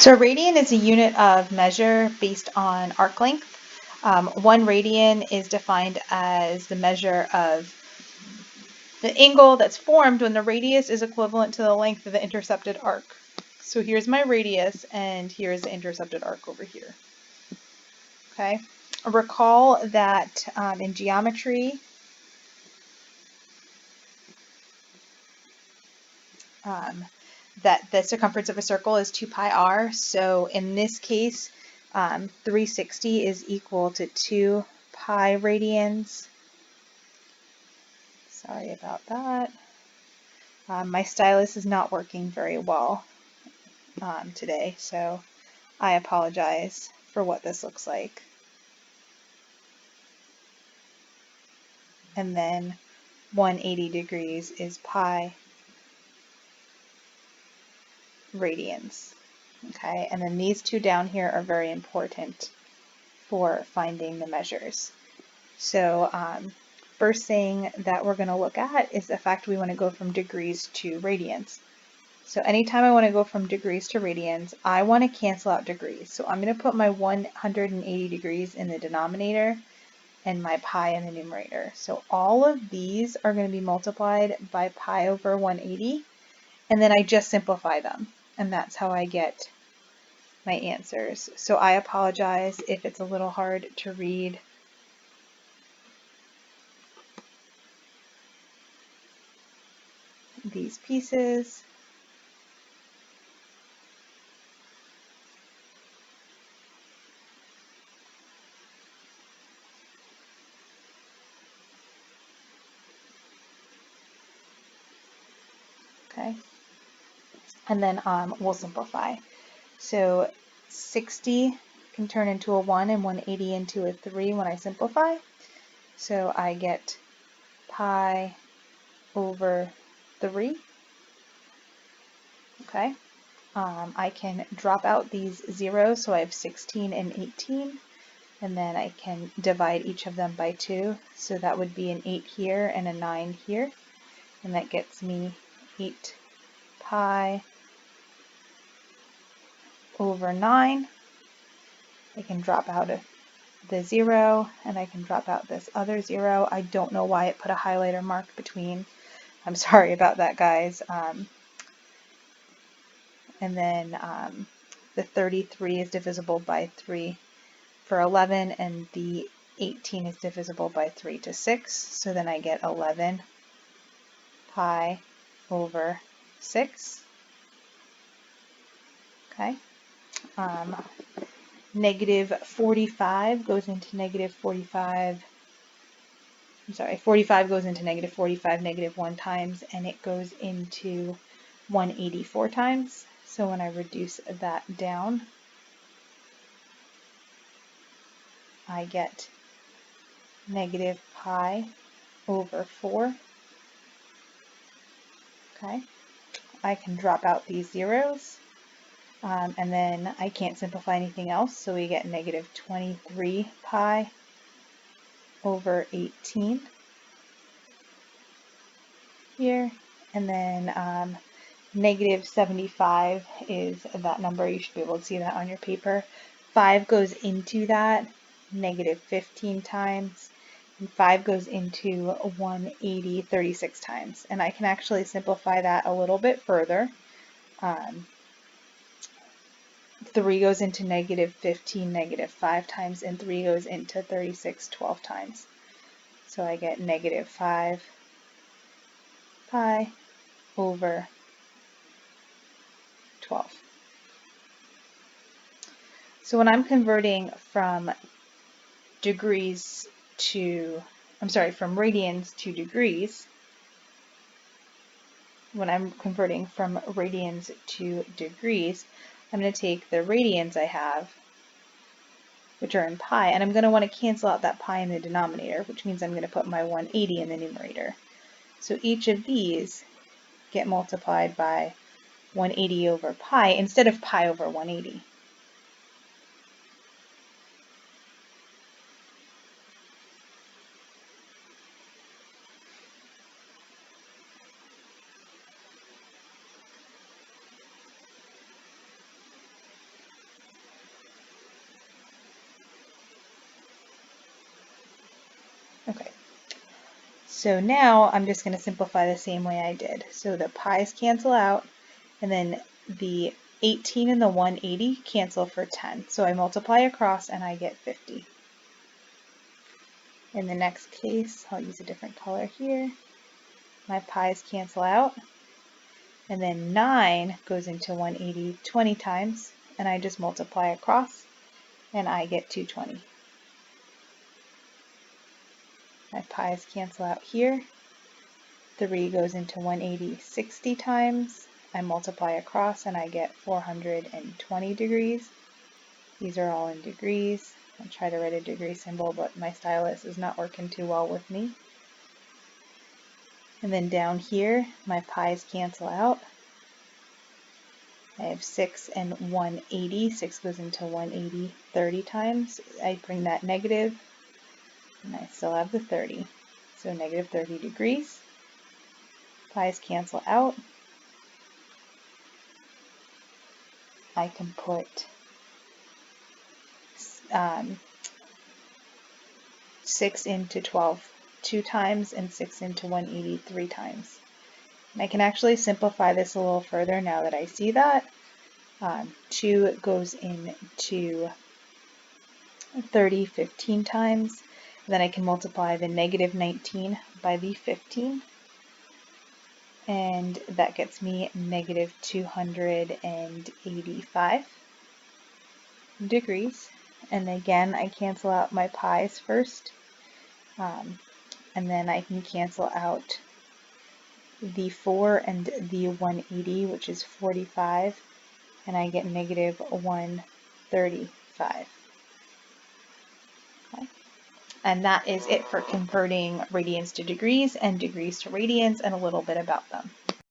So a radian is a unit of measure based on arc length. 1 radian is defined as the measure of the angle that's formed when the radius is equivalent to the length of the intercepted arc. So here's my radius, and here's the intercepted arc over here. Okay. Recall that in geometry, that the circumference of a circle is 2 pi r. So in this case, 360 is equal to 2 pi radians. Sorry about that. My stylus is not working very well today, so I apologize for what this looks like. And then 180 degrees is pi radians. Okay, and then these two down here are very important for finding the measures. So first thing that we're going to look at is the fact we want to go from degrees to radians. So anytime I want to go from degrees to radians, I want to cancel out degrees. So I'm going to put my 180 degrees in the denominator and my pi in the numerator. So all of these are going to be multiplied by pi over 180, and then I just simplify them, and that's how I get my answers. So I apologize if it's a little hard to read. These pieces. Okay, and then we'll simplify. So 60 can turn into a 1 and 180 into a 3 when I simplify. So I get pi over 3. Okay. I can drop out these zeros, so I have 16 and 18, and then I can divide each of them by 2. So that would be an 8 here and a 9 here, and that gets me 8 pi over 9. I can drop out the 0, and I can drop out this other 0. I don't know why it put a highlighter mark between. I'm sorry about that, guys. And then the 33 is divisible by 3 for 11, and the 18 is divisible by 3 to 6. So then I get 11 pi over 6. Okay. Negative 45 goes into negative 45. I'm sorry, 45 goes into negative 45 negative 1 times, and it goes into 184 times. So when I reduce that down, I get negative pi over 4. Okay, I can drop out these zeros, and then I can't simplify anything else, so we get negative 23 pi over 18 here, and then negative 75 is that number. You should be able to see that on your paper. 5 goes into that, negative 15 times, and 5 goes into 180 36 times. And I can actually simplify that a little bit further. 3 goes into negative 15 negative 5 times, and 3 goes into 36 12 times. So I get negative 5 pi over 12. So when I'm converting from degrees to, from radians to degrees, when I'm converting from radians to degrees, I'm going to take the radians I have, which are in pi, and I'm going to want to cancel out that pi in the denominator, which means I'm going to put my 180 in the numerator. So each of these get multiplied by 180 over pi instead of pi over 180. So now I'm just going to simplify the same way I did. So the pi's cancel out, and then the 18 and the 180 cancel for 10. So I multiply across and I get 50. In the next case, I'll use a different color here. My pi's cancel out, and then 9 goes into 180 20 times, and I just multiply across and I get 220. My pi's cancel out here. 3 goes into 180 60 times. I multiply across and I get 420 degrees. These are all in degrees. I'll try to write a degree symbol, but my stylus is not working too well with me. And then down here, my pi's cancel out. I have 6 and 180. 6 goes into 180 30 times. I bring that negative, and I still have the 30. So negative 30 degrees. Pi's cancel out. I can put 6 into 12 2 times and 6 into 180 3 times. And I can actually simplify this a little further now that I see that. 2 goes into 30 15 times. Then I can multiply the negative 19 by the 15. And that gets me negative 285 degrees. And again, I cancel out my pi's first. And then I can cancel out the 4 and the 180, which is 45, and I get negative 135. Okay. And that is it for converting radians to degrees and degrees to radians and a little bit about them.